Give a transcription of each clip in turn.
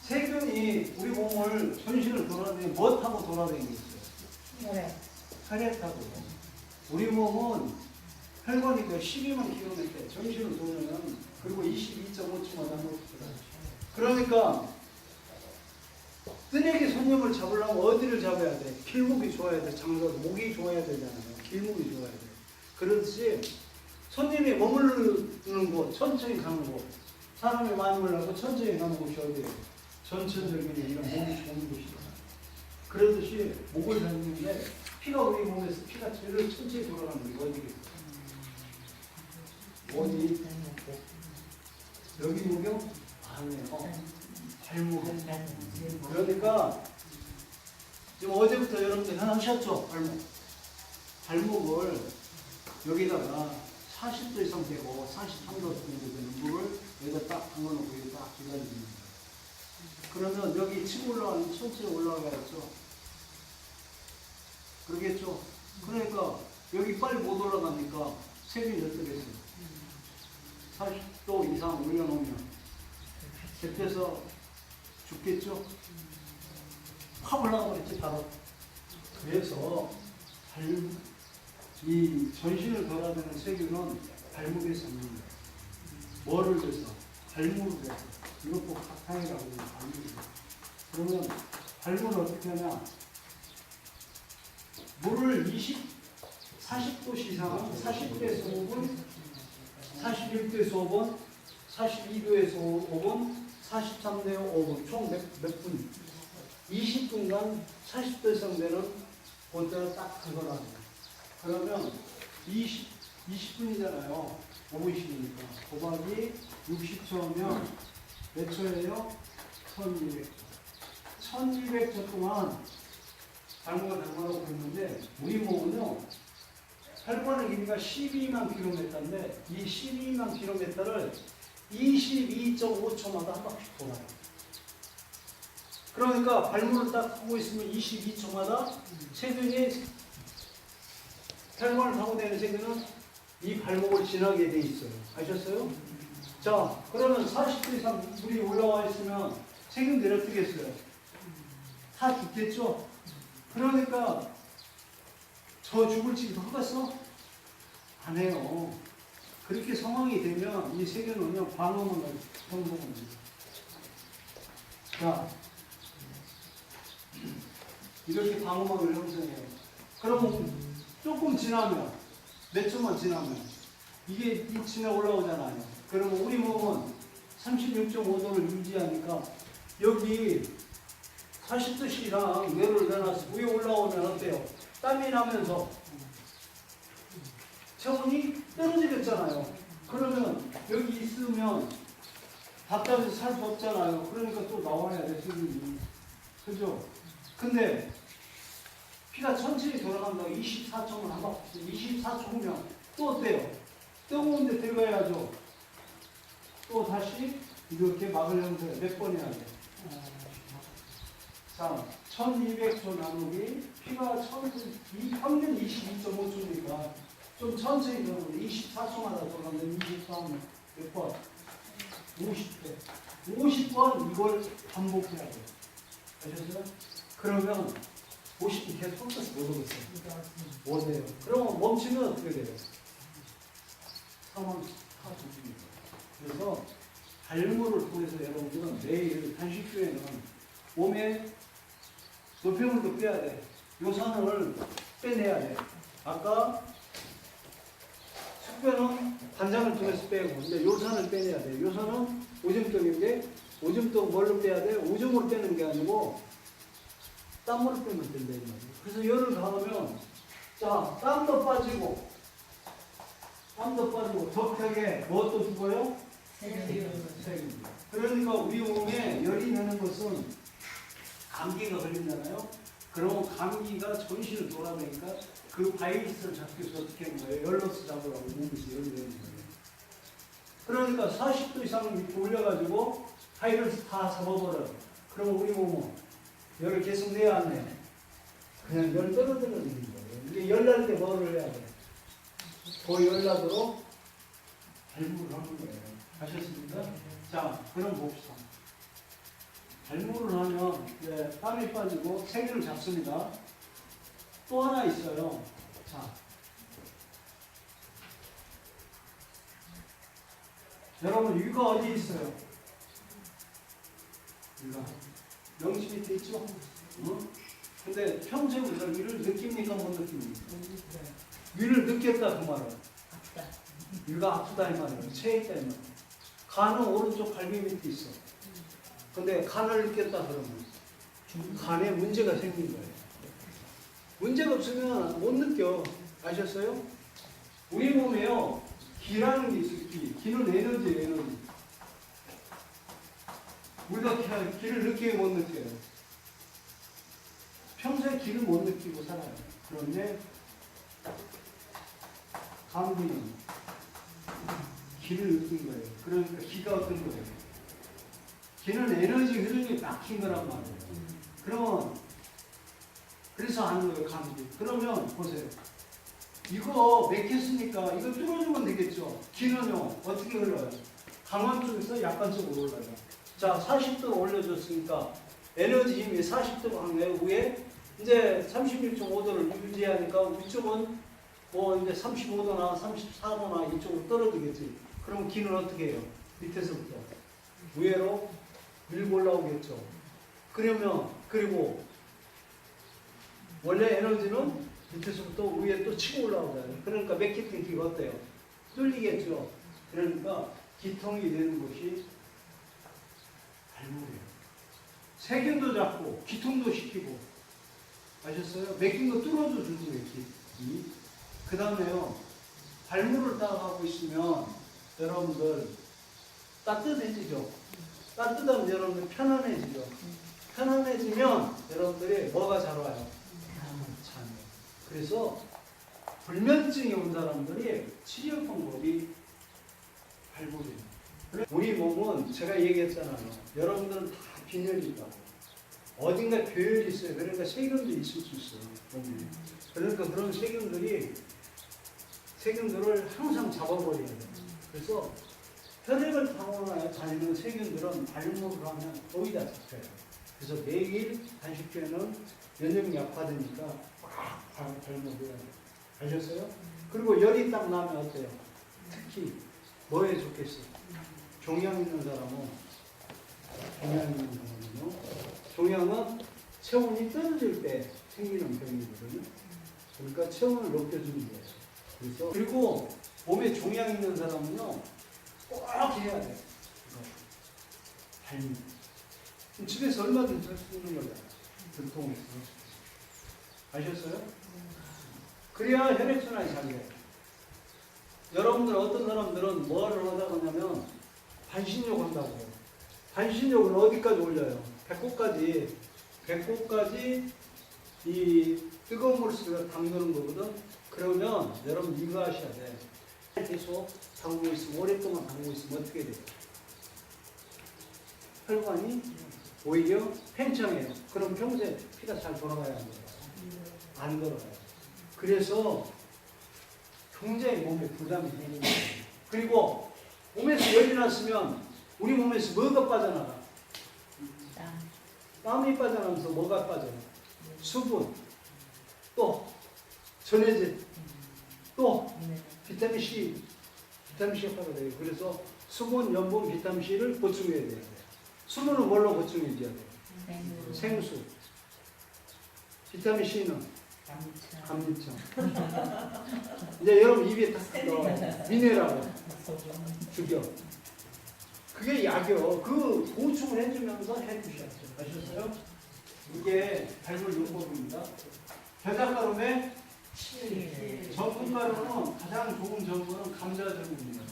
세균이 우리 몸을 전신을 돌아다니는 뭐 타고 돌아다니고 있어요? 혈액. 혈액 타고. 우리 몸은 혈관이니까 12만 km 전신을 돌면 그리고 22.5초마다 못 돌아요. 그러니까 뜨내기 손님을 잡으려면 어디를 잡아야 돼? 길목이 좋아야 돼. 장사 목이 좋아야 되잖아요. 길목이 좋아야 돼. 그렇지 손님이 머무르는 곳, 천천히 가는 곳, 사람이 많이 몰라도 천천히 가는 곳이 어디예요? 전천적인 이런 몸이 좋은 곳이다. 그러듯이 목을 잡는데 피가 우리 몸에서 피가 제일 천천히 돌아가는 게 어디겠어요? 어디? 여기 목요? 아니에요. 발목. 그러니까 지금 어제부터 여러분들 하셨죠? 발목을 여기다가 40도 이상 되고 43도 정도 되는 물을 여기다 딱 담아놓고 여기 딱 기다리는 거예요. 그러면 여기 치고 올라가면 천천히 올라가겠죠? 그러겠죠? 그러니까 여기 빨리 못 올라가니까 세균이 어떻겠어요? 40도 이상 올려놓으면 뱉어서 죽겠죠? 확 올라가 버렸지 바로. 그래서 이 전신을 돌아다니는 세균은 발목에 잡는다. 뭐를 해서? 발목을 해서. 이것도 각탕이라고 해요. 그러면 발목을 어떻게 하냐? 물을 40도 이상, 40도에서 5분, 41도에서 5분, 42도에서 5분, 43도에서 5분, 총 몇 분? 20분간 40도 이상 되는 곳에다 딱 그걸 하는 거예요. 그러면 20분이잖아요. 5분씩이니까. 곱하기 60초면 몇 초예요? 1200초. 1200초 동안 발목을 담아놓고 있는데 우리 몸은요. 혈관의 길이가 12만 km인데 이 12만 km를 22.5초마다 한 바퀴 돌아요. 그러니까 발목을 딱 하고 있으면 22초마다 세균이 혈관을 타고 다니는 세균은 이 발목을 지나게 돼 있어요. 아셨어요? 자, 그러면 40도 이상 물이 올라와 있으면 세균들이 어떻게 했어요? 다 죽겠죠? 그러니까 저 죽을 지도 하겠어? 안 해요. 그렇게 상황이 되면 이 세균은요, 방어막을 형성합니다. 자, 이렇게 방어막을 형성해요. 그럼 조금 지나면, 몇 초만 지나면, 이게 지나 올라오잖아요. 그러면 우리 몸은 36.5도를 유지하니까, 여기 40도 이상 뇌를 내놔서 위에 올라오면 어때요? 땀이 나면서 체온이 떨어지겠잖아요. 그러면 여기 있으면 답답해서 살 수 없잖아요. 그러니까 또 나와야 돼, 세균이. 그죠? 근데 피가 천천히 돌아간다고 24초면 한 바퀴, 24초면 또 어때요? 뜨거운 데 들어가야죠. 또 다시 이렇게 막을 형성해. 몇 번 해야 돼? 자, 1200초 나누기 피가 평균 22.5초니까 좀 천천히 돌아가는데 24초마다 돌아가는데 24면 몇 번? 50회. 50번 이걸 반복해야 돼. 아셨어요? 그러면 50분 계속 섞어서 못 오겠어요. 못 해요. 그러면 멈추면 어떻게 돼요? 사망 파동입니다. 그래서 발물을 통해서 여러분들은 매일 단식 중에는 몸에 노폐물도 빼야 돼. 요산을 빼내야 돼. 아까 숙변은 간장을 통해서 빼고, 근데 요산을 빼내야 돼. 요산은 오줌독인데, 오줌독 뭘로 빼야 돼? 오줌으로 빼는 게 아니고, 땀으로 빼면 된다, 이 말이에요. 그래서 열을 가하면, 자, 땀도 빠지고, 덕하게 무엇도 죽어요? 세균. 그러니까 우리 몸에 열이 나는 것은 감기가 걸린잖아요. 그럼 감기가 전신을 돌아다니까 그 바이러스를 잡기 위해서 어떻게 하는 거예요? 열로서 잡으라고 몸에서 열이 내는 거예요. 그러니까 40도 이상 밑에 올려가지고 바이러스 다 잡아버려. 그럼 우리 몸은 열을 계속 내야 안 내? 그냥 열 떨어뜨리는 거예요. 이게 열 날 때 뭐를 해야 돼? 더 열 나도록 발목을 하는 거예요. 아셨습니까? 자, 그럼 봅시다. 발물을 하면 땀이 빠지고 세균을 잡습니다. 또 하나 있어요. 자, 여러분 위가 어디 있어요? 위가 명치 밑에 있죠? 응? 근데 평소에 우리가 위를 느낍니까 못 느낍니까? 위를 느꼈다 그 말은 위가 아프다 이 말이에요. 체해 있다 이 말이에요. 간은 오른쪽 갈비 밑에 있어. 근데 간을 느꼈다 그러면 간에 문제가 생긴 거예요. 문제가 없으면 못 느껴. 아셨어요? 우리 몸에요 기라는 게 있어요. 기는 에너지예요. 에너지. 우리가 기를 느끼게 못 느껴요. 평소에 기를 못 느끼고 살아요. 그런데 감기는 기를 느낀 거예요. 그러니까 기가 어떤 거예요? 기는 에너지 흐름이 막힌 거란 말이에요. 그러면 그래서 하는 거예요. 감기. 그러면 보세요. 이거 맥혔으니까 이거 뚫어주면 되겠죠. 기는요 어떻게 흘러요? 강한 쪽에서 약한 쪽으로 올라요. 자 40도로 올려줬으니까 에너지 힘이 40도로 한 거예요. 위에 이제 36.5도를 유지하니까 위쪽은 뭐 이제 35도나 34도나 이쪽으로 떨어지겠지. 그럼 기는 어떻게 해요? 밑에서부터 위로 밀고 올라오겠죠. 그러면 그리고 원래 에너지는 밑에서부터 위에 또 치고 올라오잖아요. 그러니까 맥히튼 기가 어때요? 뚫리겠죠. 그러니까 기통이 되는 것이 발물이에요. 세균도 잡고 기통도 시키고 아셨어요? 맥힌 거 뚫어줘 주는 거예요. 그 다음에요. 발물을 딱 하고 있으면 여러분들 따뜻해지죠. 따뜻하면 여러분들 편안해지죠. 편안해지면 여러분들이 뭐가 잘 와요? 잠이. 그래서 불면증이 온 사람들이 치료 방법이 발물이에요. 우리 몸은 제가 얘기했잖아요. 여러분들은 다 빈혈이 있다고. 어딘가 교열이 있어요. 그러니까 세균도 있을 수 있어요. 몸에. 그러니까 그런 세균들을 항상 잡아버려야 돼요. 그래서 혈액을 타고 다니는 세균들은 발물을 하면 거의 다 잡혀요. 그래서 매일 단식주에는 면역이 약화되니까 꽉 발물해야 돼요. 아셨어요? 그리고 열이 딱 나면 어때요? 특히 뭐에 좋겠어요? 종양 있는 사람은요. 종양은 체온이 떨어질 때 생기는 병이거든요. 그러니까 체온을 높여주는 거예요. 그래서 그리고 몸에 종양 있는 사람은요 꼭 해야 돼요. 발밑. 집에서 얼마든지 할 수 있는 거잖아요. 들통에서. 아셨어요? 그래야 혈액순환이 잘 돼요. 여러분들 어떤 사람들은 뭐를 하다 보냐면 반신욕 한다고 해요. 반신욕을 어디까지 올려요? 배꼽까지 이 뜨거운 물을 쓰고 담그는 거거든. 그러면 여러분 이거 하셔야 돼. 계속 담그고 있으면 오랫동안 담그고 있으면 어떻게 돼요? 혈관이 오히려 팽창해요. 그럼 평소에 피가 잘 돌아가야 안 돌아가요? 안 돌아가요. 그래서 굉장히 몸에 부담이 되는 거예요. 그리고 몸에서 열이 났으면 우리 몸에서 뭐가 빠져나가? 땀이 빠져나면서 뭐가 빠져요? 수분, 또 전해질, 또 비타민 C 효과가 돼요. 그래서 수분, 염분, 비타민 C를 보충해야 돼요. 수분은 뭘로 보충해줘야 돼요? 생수. 비타민 C는 감리청. 이제 여러분 입에 딱 미네랄을 죽여. 그게 약이요. 그 보충을 해주면서 해주셔야죠. 아셨어요? 이게 발물 요법입니다. 겨자가루에 전분가루는 가장 좋은 전분은 감자 전분입니다.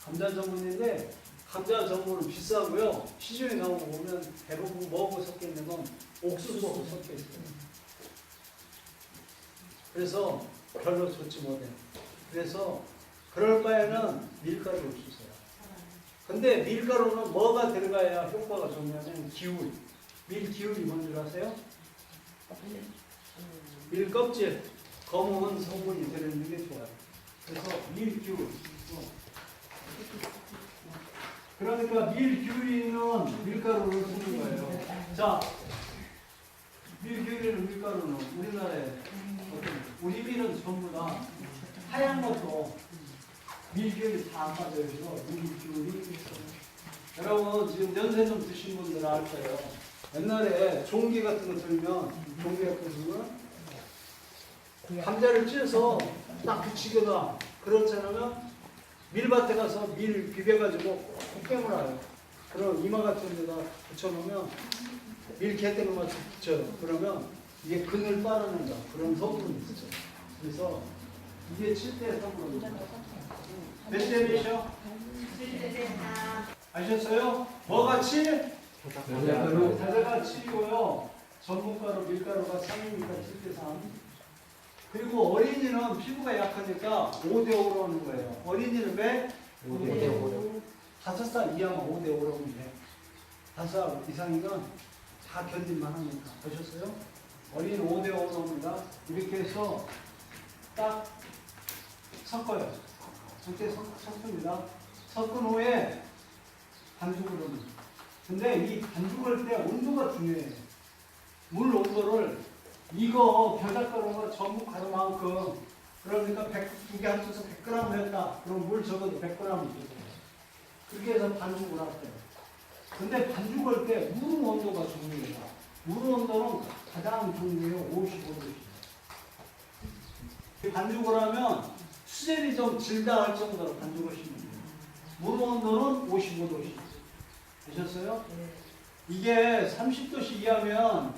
감자 전분인데 감자 전분은 비싸고요. 시중에 나오고 보면 대부분 뭐하고 섞여 있는 건 옥수수하고 섞여 있어요. 그래서 별로 좋지 못해요. 그래서 그럴 바에는 밀가루를 쓰세요. 근데 밀가루는 뭐가 들어가야 효과가 좋냐면 기울. 밀 기울이 뭔지 아세요? 밀 껍질, 검은 성분이 들어있는 게 좋아요. 그래서 밀 기울. 그러니까 밀규리는 밀가루를 쓰는 거예요. 자, 밀규리는 밀가루는 우리나라에 우리 밀은 전부 다 하얀 것도 밀규리 다 안 빠져요. 그래서 밀규리. 여러분 지금 연세 좀 드신 분들은 알 거예요. 옛날에 종기 같은 거 들면 종기 같은 거 들면 감자를 찧어서 딱 붙이거나 그렇지 않으면 밀밭에 가서 밀 비벼가지고 꼭 깨물어요. 그럼 이마 같은 데다 붙여놓으면 밀 개떼로만 붙여요. 그러면 이게 근을 빨아낸다. 그런 성분이 있죠. 그래서 이게 7대 성분입니다. 몇 대 몇이요? 7대 4. 아셨어요? 뭐가 7? 자재가 7이고요. 전분가루, 밀가루가 3이니까 7대 3. 그리고 어린이는 피부가 약하니까 5대5로 하는 거예요. 어린이는 왜? 5대5. 5살 이하면 5대5로 하면 돼. 5살 이상이면 다 견딜만 하니까. 보셨어요? 어린이는 5대5로 합니다. 이렇게 해서 딱 섞어요. 이렇게 섞습니다. 섞은 후에 반죽을 합니다. 근데 이 반죽할 때 온도가 중요해요. 물 온도를 이거 겨자가루가 전부 가루만큼 그러니까 2개 합쳐서 100g 했다. 그럼 물 적어도 100g 줘요. 그렇게 해서 반죽을 하세요. 근데 반죽할 때 물 온도가 중요해요. 물 온도는 가장 중요해요. 55도씨. 반죽을 하면 수제비 좀 질다 할 정도로 반죽하시면 돼요. 물 온도는 55도씨. 아셨어요? 이게 30도씨 이하면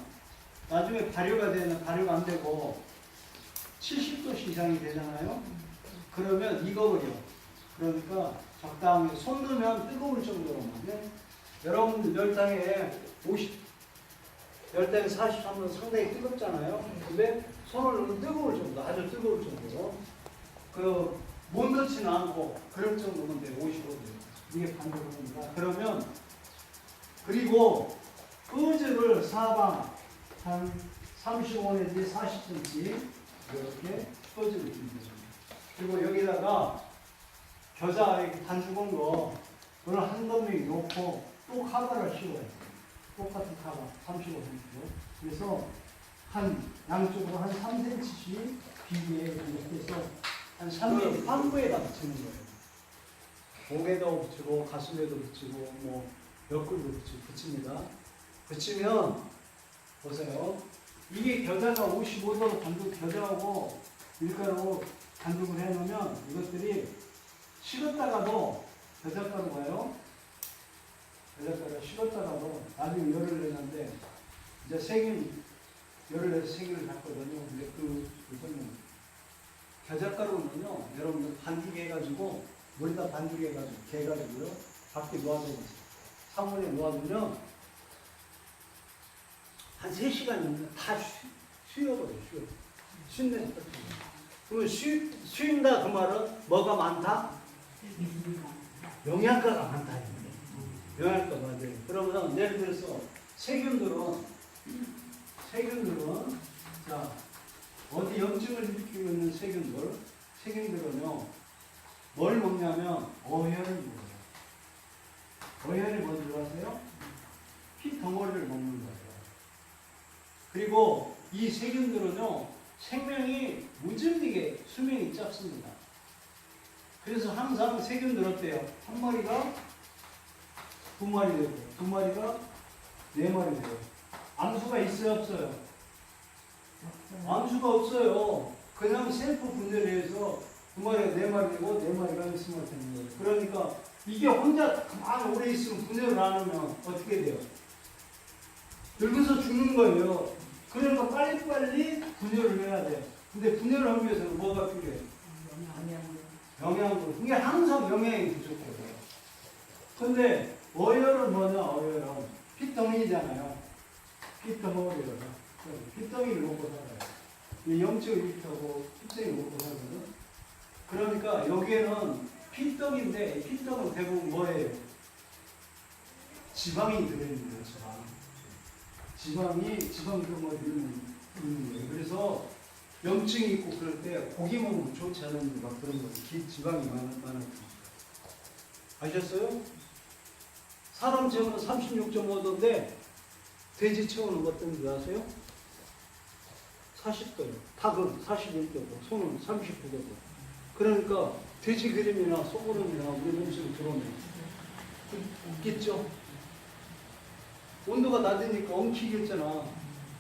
나중에 발효가 되는 발효가 안 되고 70도씨 이상이 되잖아요. 그러면 익어버려. 그러니까 적당히 손 넣으면 뜨거울 정도로만. 여러분 열탕에 43도 상당히 뜨겁잖아요. 근데 손을 넣으면 뜨거울 정도, 아주 뜨거울 정도로. 못 넣지는 않고 그럴 정도면 돼요. 55도. 이게 반죽입니다. 그러면 그리고 끄즈를 사방 한 35 내지 40cm 이렇게 끄즈를 줍니다. 그리고 여기다가 겨자 반죽한 거 그걸 한 덤이 놓고 또 카바를 씌워요. 똑같은 카바 35cm. 그래서 한 양쪽으로 한 3cm씩 비기에 이렇게 해서 한 3mm 환부에다 붙이는 거예요. 목에도 붙이고 가슴에도 붙이고 뭐 옆구리도 붙입니다. 붙이면 보세요. 이게 겨자가 55도로 반죽 겨자하고 밀가루 반죽을 해놓으면 이것들이 식었다가도 겨자가루가요. 겨자가루가 식었다가도 나중에 열을 내는데 이제 열을 내서 세균을 잡거든요. 근데 그거는 겨자가루는요. 여러분들 반죽해가지고 물에다 반죽해가지고 개가지고요. 밖에 놓아두고 상온에 놓아두면 한 3시간이면 다 쉬어버려요. 쉰다. 그러면 쉰다 그 말은 뭐가 많다? 영양가가 많다. 영양가가 많아요. 그러면 예를 들어서 세균들은 자 어디 염증을 일으키고 있는 세균들은요 뭘 먹냐면 어혈을 먹어요. 어혈이 뭔지 아세요? 피 덩어리를 먹는 거예요. 그리고 이 세균들은요 생명이 무질리게 수명이 짧습니다. 그래서 항상 세균들 어때요? 한 마리가 2마리 되고 2마리가 4마리 돼요. 암수가 있어요 없어요? 암수가 없어요. 그냥 셀프 분열해서 2마리가 4마리 되고 4마리가 6마리 되는 거예요. 그러니까 이게 혼자 가만히 오래 있으면 분열을 안 하면 어떻게 돼요? 늙어서 죽는 거예요. 그러니까 빨리빨리 분열을 해야 돼. 근데 분열을 하기 위해서는 뭐가 필요해? 영양분. 이게 항상 영양이 부족해요. 근데 어혈은 뭐냐? 어혈은 피덩이잖아요. 피덩어리를. 피덩이를 먹고 살아요. 염증을 일으키고 피덩이를 먹고 살거든. 그러니까 여기에는 피떡인데 피떡은 대부분 뭐예요? 지방이 들어있는 거예요. 지방이 그런 거 있는 거예요. 그래서 염증이 있고 그럴 때 고기 먹으면 좋지 않은 막 그런 거 지방이 많아요. 아셨어요? 사람 체온은 36.5도인데 돼지 체온은 어떤지 아세요? 40도요. 닭은 41도고 소는 39도고. 그러니까 돼지 기름이나 소고름이나 우리 몸속에 들어오면 웃겠죠? 온도가 낮으니까 엉키겠잖아.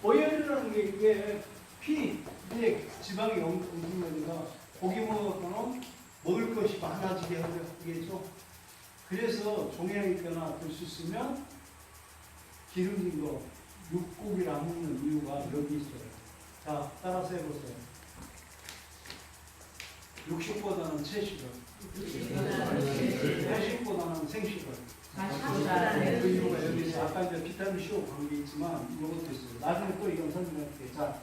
어혈이라는 게 이게 피에 지방이 엉키니까 고기 먹어서는 먹을 것이 많아지게 하겠죠. 그래서 종양이거나 될 수 있으면 기름진 거, 육고기를 안 먹는 이유가 여기 있어요. 자, 따라서 해보세요. 육식보다는 채식을, 회식보다는 생식을. 그 이유가 여기 있어요. 아까 이제 비타민 C 관계 있지만 이것도 있어요. 나중에 또 이건 설명할게요. 자,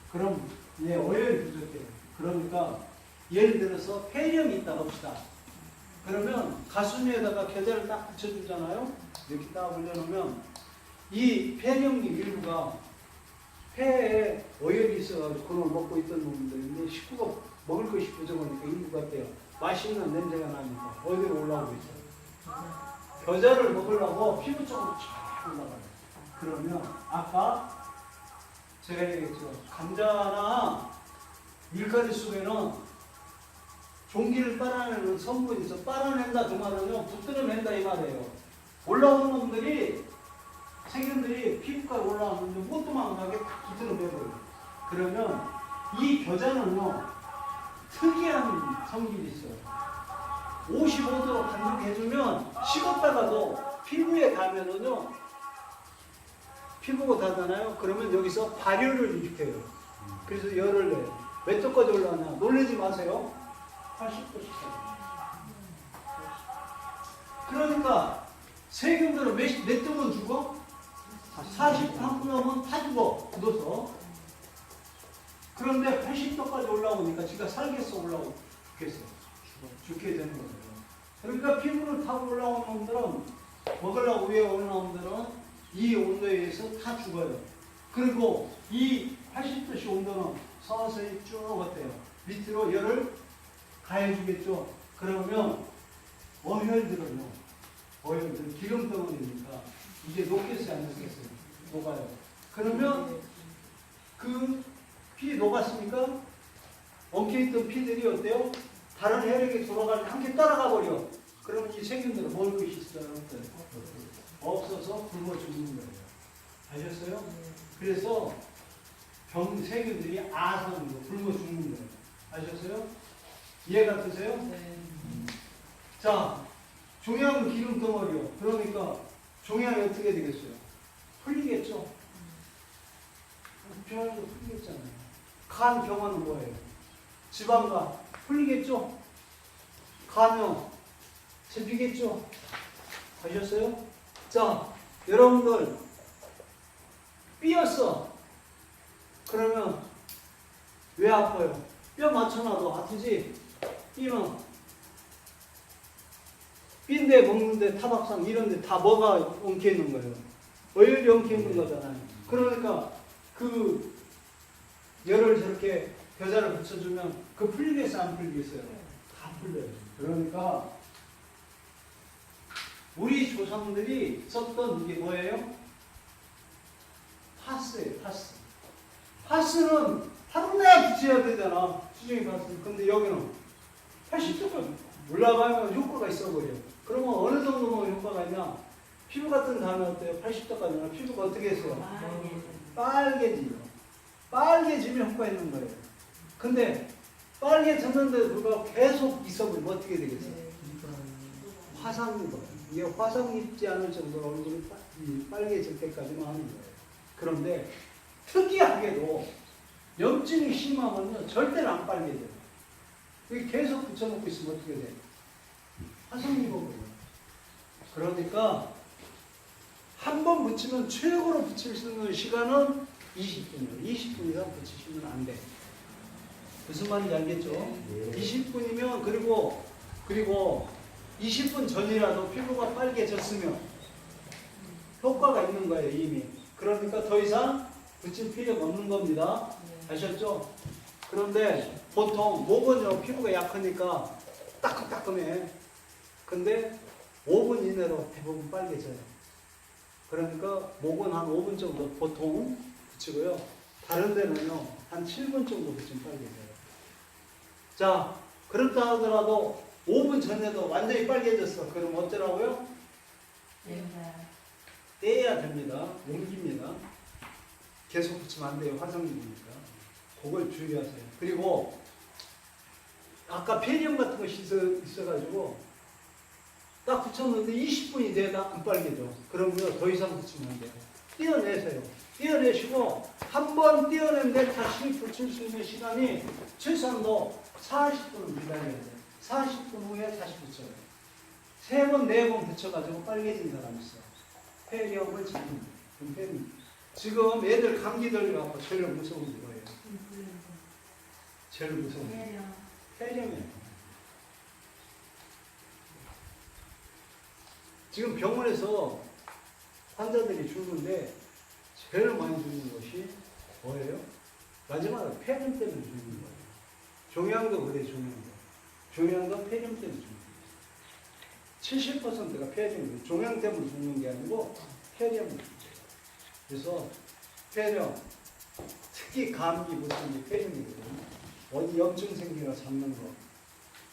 그럼 어혈 부족해요. 그러니까 예를 들어서 폐렴이 있다 봅시다. 그러면 가슴에다가 겨자를 딱 붙여주잖아요. 이렇게 딱 올려놓으면 이 폐렴의 일부가 폐에 어혈이 있어가지고 그걸 먹고 있던 놈들인데 식구가 먹을 것이 부족하니까 일부가 돼요. 맛있는 냄새가 나니까 어디로 올라오고 있어요. 겨자를 먹으려고 피부 쪽으로 쫙 올라가요. 그러면 아까 제가 얘기했죠. 감자나 밀가루 속에는 종기를 빨아내는 성분이 있어. 빨아낸다 그 말은요, 붙들어낸다 이 말이에요. 올라오는 놈들이 세균들이 피부까지 올라왔는데 못 도망가게 딱 붙들어내버려요. 그러면 이 겨자는요, 특이한 성질이 있어요. 55도로 반죽해주면 식었다가도 피부에 닿으면은요, 피부가 닿잖아요. 그러면 여기서 발효를 일으켜요. 그래서 열을 내요. 몇 도까지 올라가냐? 놀라지 마세요. 80도씩. 그러니까 세균들은 몇 도면 죽어? 40도 넘으면 다 죽어. 굳어서. 그런데 80도까지 올라오니까 지가 살겠어, 올라오고 죽겠어. 죽게 되는 거예요. 그러니까 피부를 타고 올라오는 놈들은, 먹으려고 위에 올라오는 놈들은 이 온도에 의해서 다 죽어요. 그리고 이 80도씨 온도는 서서히 쭉 어때요? 밑으로 열을 가해주겠죠. 그러면 어혈들은요, 어혈들 기름 덩어리니까 이제 녹겠어요, 안 녹겠어요? 녹아요. 그러면 그 피 녹았으니까 엉켜있던 피들이 어때요? 다른 혈액이 돌아갈 때 함께 따라가 버려. 그러면 이 세균들은 먹을 것이 있어요? 없어서 굶어 죽는 거예요. 아셨어요? 그래서 세균들이 아사는 거, 굶어 죽는 거예요. 아셨어요? 이해가 되세요? 네. 자, 종양은 기름 덩어리요. 그러니까 종양이 어떻게 되겠어요? 풀리겠죠? 변화도 풀리겠잖아요. 간 경화는 뭐예요? 지방간 풀리겠죠? 간요 잡히겠죠? 아셨어요? 자, 여러분들 삐었어. 그러면 왜 아파요? 뼈 맞춰놔도 아프지? 삐면 삔데 먹는데 타박상 이런데 다 뭐가 엉켜 있는 거예요? 어혈이 엉켜 있는 거잖아요. 그러니까 그 열을 저렇게 겨자를 붙여주면 그 풀리겠어요, 안 풀리겠어요? 다 풀려요. 그러니까 우리 조상들이 썼던 이게 뭐예요? 파스예요, 파스. 파스는 하루내 붙여야 되잖아. 수정이 파스. 근데 여기는 80도까지 올라가면 효과가 있어버려. 그러면 어느 정도면 효과가 있냐? 피부 같은 다음에 어때요? 80도까지는 피부가 어떻게 했어요? 빨개지요. 빨개지면 효과 있는 거예요. 근데 빨개졌는데도 불구하고 계속 있어버리면 어떻게 되겠어요? 화상 입어. 이게 화상 입지 않을 정도로 얼굴이 빨개질 때까지만 하는 거예요. 그런데 특이하게도 염증이 심하면요 절대로 안 빨개져요. 이게 계속 붙여놓고 있으면 어떻게 돼요? 화상 입어버려요. 그러니까 한 번 붙이면 최고로 붙일 수 있는 시간은 20분이에요. 20분 이상 붙이시면 안 돼요. 무슨 말인지 알겠죠? 네. 20분이면 그리고 20분 전이라도 피부가 빨개졌으면 효과가 있는 거예요, 이미. 그러니까 더 이상 붙일 필요가 없는 겁니다. 아셨죠? 그런데 보통 목은요, 피부가 약하니까 따끔따끔해. 근데 5분 이내로 대부분 빨개져요. 그러니까 목은 한 5분 정도 보통 붙이고요. 다른 데는요, 한 7분 정도 붙이면 빨개져요. 자, 그렇다 하더라도 5분 전에도 완전히 빨개졌어. 그럼 어쩌라고요? 떼야 됩니다. 옮깁니다. 계속 붙이면 안 돼요. 화성이니까. 그걸 주의하세요. 그리고 아까 폐렴 같은 것이 있어가지고 딱 붙였는데 20분이 돼야 안 빨개져. 그러면 더 이상 붙이면 안 돼요. 떼어내세요. 떼어내시고 한 번 떼어낸데 다시 붙일 수 있는 시간이 최소한도 40분을 기다려야 돼요. 40분 후에 다시 붙여요. 3번, 4번 붙여가지고 빨개진 사람 있어. 폐렴을 지금 애들 감기 걸려갖고 제일 무서운 게 뭐예요? 제일 무서운 게 폐렴이에요. 지금 병원에서 환자들이 죽는데 제일 많이 죽는 것이 뭐예요? 마지막으로 폐렴 때문에 죽는 거예요. 종양도 그래, 종양도. 종양도 폐렴 때문에 죽는 거예요. 70%가 폐렴이에요. 종양 때문에 죽는 게 아니고 폐렴. 그래서 폐렴, 특히 감기 무슨 게 폐렴이거든요. 어디 염증 생기나 잡는 거,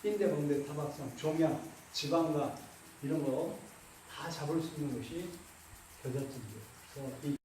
빈대, 멍대, 타박상, 종양, 지방간 이런 거 다 잡을 수 있는 것이 겨자찜이에요. 그래서 이